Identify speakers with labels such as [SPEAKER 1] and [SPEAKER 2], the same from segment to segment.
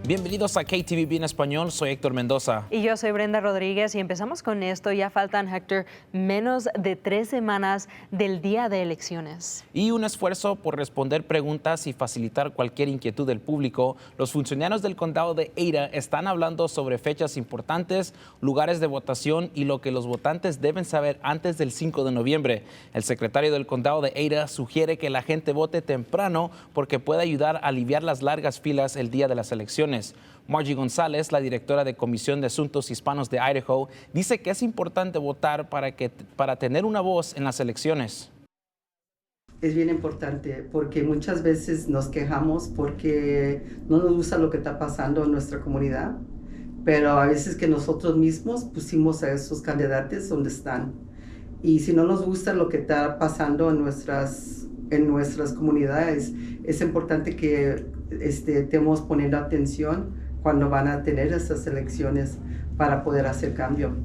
[SPEAKER 1] Bienvenidos a KTVB en español, soy Héctor Mendoza.
[SPEAKER 2] Y yo soy Brenda Rodríguez y empezamos con esto. Ya faltan, Héctor, menos de 3 semanas del día de elecciones.
[SPEAKER 1] Y un esfuerzo por responder preguntas y facilitar cualquier inquietud del público. Los funcionarios del condado de Ada están hablando sobre fechas importantes, lugares de votación y lo que los votantes deben saber antes del 5 de noviembre. El secretario del condado de Ada sugiere que la gente vote temprano porque puede ayudar a aliviar las largas filas el día de las elecciones. Margie González, la directora de Comisión de Asuntos Hispanos de Idaho, dice que es importante votar para tener una voz en las elecciones.
[SPEAKER 3] Es bien importante porque muchas veces nos quejamos porque no nos gusta lo que está pasando en nuestra comunidad, pero a veces que nosotros mismos pusimos a esos candidatos donde están. Y si no nos gusta lo que está pasando en nuestras comunidades, es importante que estemos poniendo atención cuando van a tener estas elecciones para poder hacer cambio.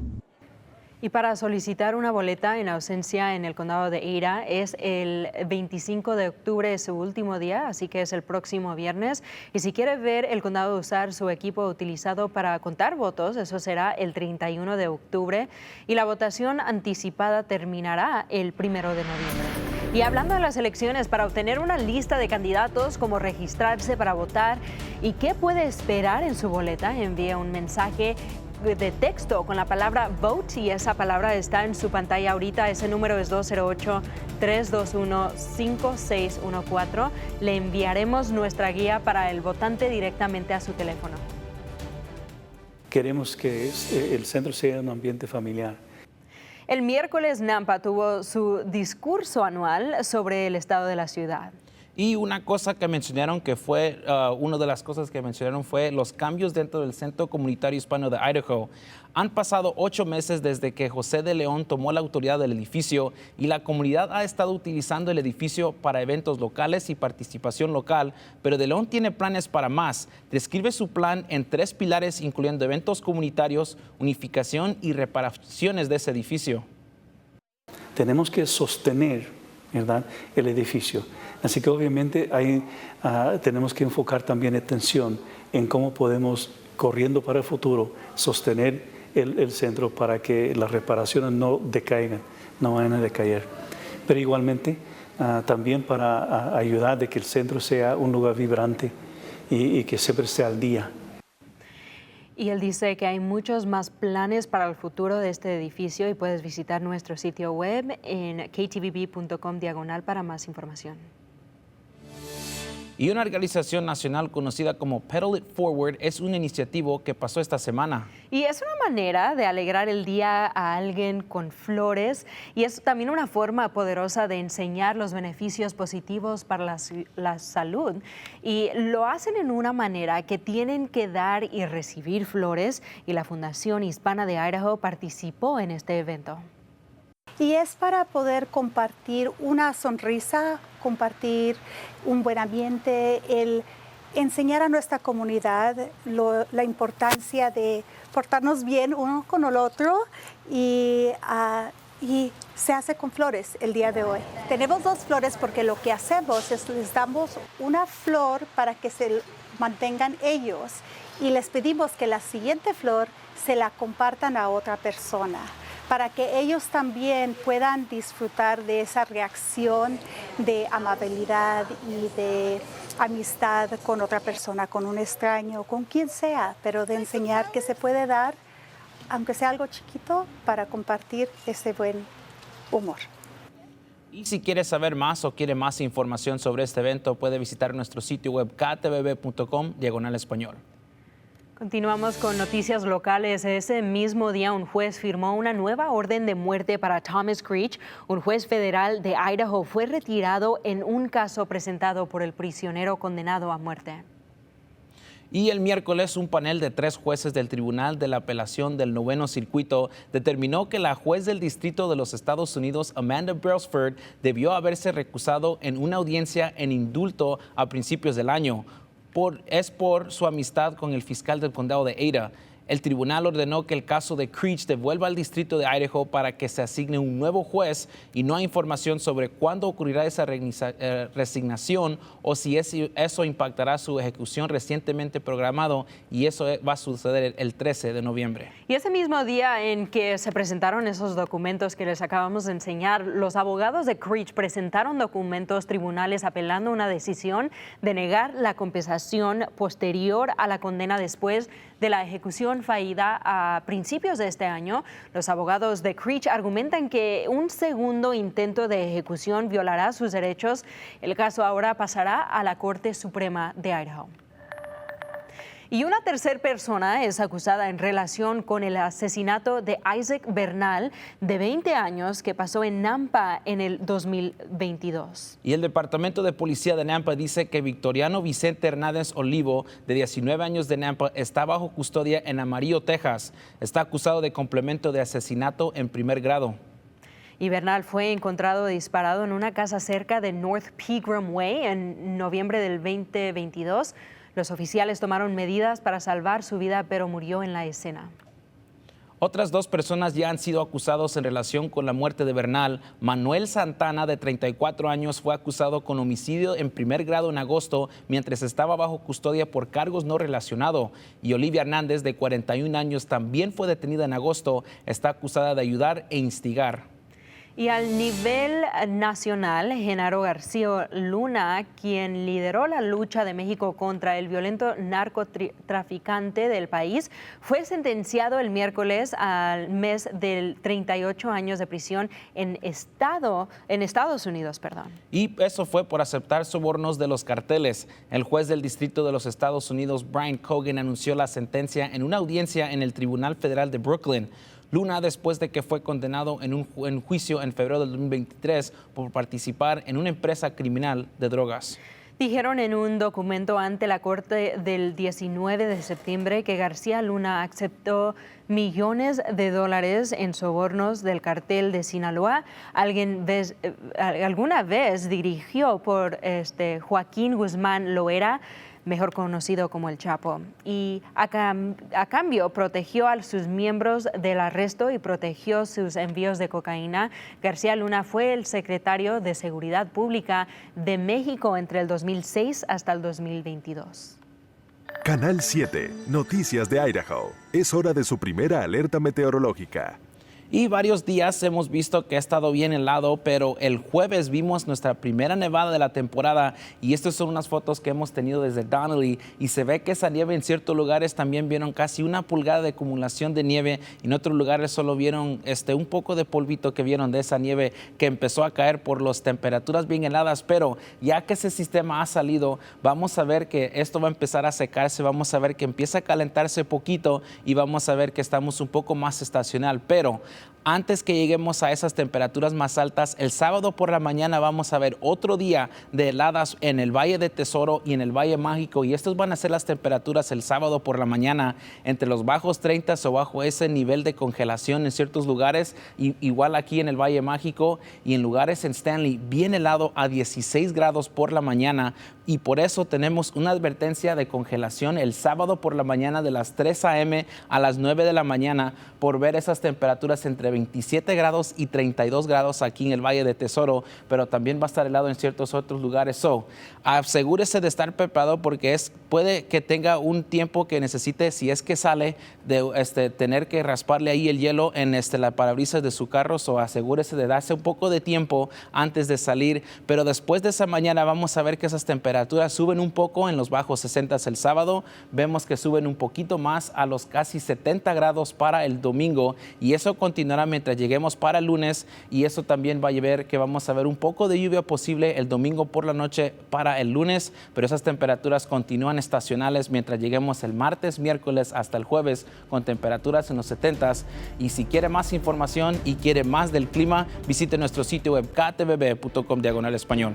[SPEAKER 2] Y para solicitar una boleta en ausencia en el condado de Ada es el 25 de octubre, es su último día, así que es el próximo viernes. Y si quiere ver el condado usar su equipo utilizado para contar votos, eso será el 31 de octubre. Y la votación anticipada terminará el 1 de noviembre. Y hablando de las elecciones, para obtener una lista de candidatos, cómo registrarse para votar y qué puede esperar en su boleta, envía un mensaje de texto con la palabra VOTE y esa palabra está en su pantalla ahorita. Ese número es 208-321-5614. Le enviaremos nuestra guía para el votante directamente a su teléfono.
[SPEAKER 4] Queremos que el centro sea un ambiente familiar.
[SPEAKER 2] El miércoles Nampa tuvo su discurso anual sobre el estado de la ciudad.
[SPEAKER 1] Y una cosa que mencionaron que fue, una de las cosas que mencionaron fue los cambios dentro del Centro Comunitario Hispano de Idaho. Han pasado 8 meses desde que José de León tomó la autoridad del edificio y la comunidad ha estado utilizando el edificio para eventos locales y participación local, pero de León tiene planes para más. Describe su plan en 3 pilares, incluyendo eventos comunitarios, unificación y reparaciones de ese edificio.
[SPEAKER 4] Tenemos que sostener, ¿verdad?, el edificio. Así que obviamente tenemos que enfocar también atención en cómo podemos, corriendo para el futuro, sostener el centro para que las reparaciones no decaigan, no vayan a decaer. Pero igualmente también para ayudar de que el centro sea un lugar vibrante y que siempre esté al día.
[SPEAKER 2] Y él dice que hay muchos más planes para el futuro de este edificio y puedes visitar nuestro sitio web en ktvb.com/ para más información.
[SPEAKER 1] Y una organización nacional conocida como Pedal It Forward es una iniciativa que pasó esta semana.
[SPEAKER 2] Y es una manera de alegrar el día a alguien con flores y es también una forma poderosa de enseñar los beneficios positivos para la salud. Y lo hacen en una manera que tienen que dar y recibir flores y la Fundación Hispana de Idaho participó en este evento.
[SPEAKER 5] Y es para poder compartir una sonrisa, compartir un buen ambiente, el enseñar a nuestra comunidad la importancia de portarnos bien uno con el otro y se hace con flores el día de hoy. Tenemos 2 flores porque lo que hacemos es les damos una flor para que se mantengan ellos y les pedimos que la siguiente flor se la compartan a otra persona, para que ellos también puedan disfrutar de esa reacción de amabilidad y de amistad con otra persona, con un extraño, con quien sea, pero de enseñar que se puede dar, aunque sea algo chiquito, para compartir ese buen humor.
[SPEAKER 1] Y si quiere saber más o quiere más información sobre este evento, puede visitar nuestro sitio web ktvb.com/español.
[SPEAKER 2] Continuamos con noticias locales. Ese mismo día un juez firmó una nueva orden de muerte para Thomas Creech. Un juez federal de Idaho fue retirado en un caso presentado por el prisionero condenado a muerte.
[SPEAKER 1] Y el miércoles un panel de 3 jueces del Tribunal de la Apelación del 9º Circuito determinó que la juez del Distrito de los Estados Unidos, Amanda Brailsford, debió haberse recusado en una audiencia en indulto a principios del año. Es por su amistad con el fiscal del condado de Ada. El tribunal ordenó que el caso de Creech devuelva al distrito de Idaho para que se asigne un nuevo juez y no hay información sobre cuándo ocurrirá esa resignación o si eso impactará su ejecución recientemente programado, y eso va a suceder el 13 de noviembre.
[SPEAKER 2] Y ese mismo día en que se presentaron esos documentos que les acabamos de enseñar, los abogados de Creech presentaron documentos tribunales apelando una decisión de negar la compensación posterior a la condena después de la ejecución fallida a principios de este año. Los abogados de Creech argumentan que un segundo intento de ejecución violará sus derechos. El caso ahora pasará a la Corte Suprema de Idaho. Y una tercera persona es acusada en relación con el asesinato de Isaac Bernal, de 20 años, que pasó en Nampa en el 2022.
[SPEAKER 1] Y el Departamento de Policía de Nampa dice que Victoriano Vicente Hernández Olivo, de 19 años, de Nampa, está bajo custodia en Amarillo, Texas. Está acusado de complemento de asesinato en primer grado.
[SPEAKER 2] Y Bernal fue encontrado disparado en una casa cerca de North Pegram Way en noviembre del 2022. Los oficiales tomaron medidas para salvar su vida, pero murió en la escena.
[SPEAKER 1] Otras 2 personas ya han sido acusados en relación con la muerte de Bernal. Manuel Santana, de 34 años, fue acusado con homicidio en primer grado en agosto, mientras estaba bajo custodia por cargos no relacionados. Y Olivia Hernández, de 41 años, también fue detenida en agosto. Está acusada de ayudar e instigar.
[SPEAKER 2] Y al nivel nacional, Genaro García Luna, quien lideró la lucha de México contra el violento narcotraficante del país, fue sentenciado el miércoles al mes de 38 años de prisión en Estados Unidos.
[SPEAKER 1] Y eso fue por aceptar sobornos de los carteles. El juez del Distrito de los Estados Unidos, Brian Cogan, anunció la sentencia en una audiencia en el Tribunal Federal de Brooklyn. Luna, después de que fue condenado en un juicio en febrero del 2023 por participar en una empresa criminal de drogas.
[SPEAKER 2] Dijeron en un documento ante la Corte del 19 de septiembre que García Luna aceptó millones de dólares en sobornos del cartel de Sinaloa. Alguna vez dirigió por Joaquín Guzmán Loera, mejor conocido como El Chapo, y a cambio protegió a sus miembros del arresto y protegió sus envíos de cocaína. García Luna fue el secretario de Seguridad Pública de México entre el 2006 hasta el 2022.
[SPEAKER 6] Canal 7, Noticias de Idaho. Es hora de su primera alerta meteorológica.
[SPEAKER 1] Y varios días hemos visto que ha estado bien helado, pero el jueves vimos nuestra primera nevada de la temporada, y estas son unas fotos que hemos tenido desde Donnelly, y se ve que esa nieve en ciertos lugares también vieron casi 1 pulgada de acumulación de nieve, y en otros lugares solo vieron un poco de polvito que vieron de esa nieve que empezó a caer por las temperaturas bien heladas. Pero ya que ese sistema ha salido, vamos a ver que esto va a empezar a secarse, vamos a ver que empieza a calentarse poquito y vamos a ver que estamos un poco más estacional. Pero antes que lleguemos a esas temperaturas más altas, el sábado por la mañana vamos a ver otro día de heladas en el Valle de Tesoro y en el Valle Mágico, y estos van a ser las temperaturas el sábado por la mañana entre los bajos 30 o bajo ese nivel de congelación en ciertos lugares, y igual aquí en el Valle Mágico y en lugares en Stanley bien helado a 16 grados por la mañana, y por eso tenemos una advertencia de congelación el sábado por la mañana de las 3 a.m. a las 9 de la mañana por ver esas temperaturas entre 27 grados y 32 grados aquí en el Valle de Tesoro, pero también va a estar helado en ciertos otros lugares. Asegúrese de estar preparado porque puede que tenga un tiempo que necesite, si es que sale, de tener que rasparle ahí el hielo en la parabrisas de su carro. Asegúrese de darse un poco de tiempo antes de salir, pero después de esa mañana vamos a ver que esas temperaturas suben un poco en los bajos 60 el sábado, vemos que suben un poquito más a los casi 70 grados para el domingo, y eso continuará mientras lleguemos para el lunes, y eso también va a llevar que vamos a ver un poco de lluvia posible el domingo por la noche para el lunes, pero esas temperaturas continúan estacionales mientras lleguemos el martes, miércoles hasta el jueves con temperaturas en los 70s. Y si quiere más información y quiere más del clima, visite nuestro sitio web ktvb.com/español.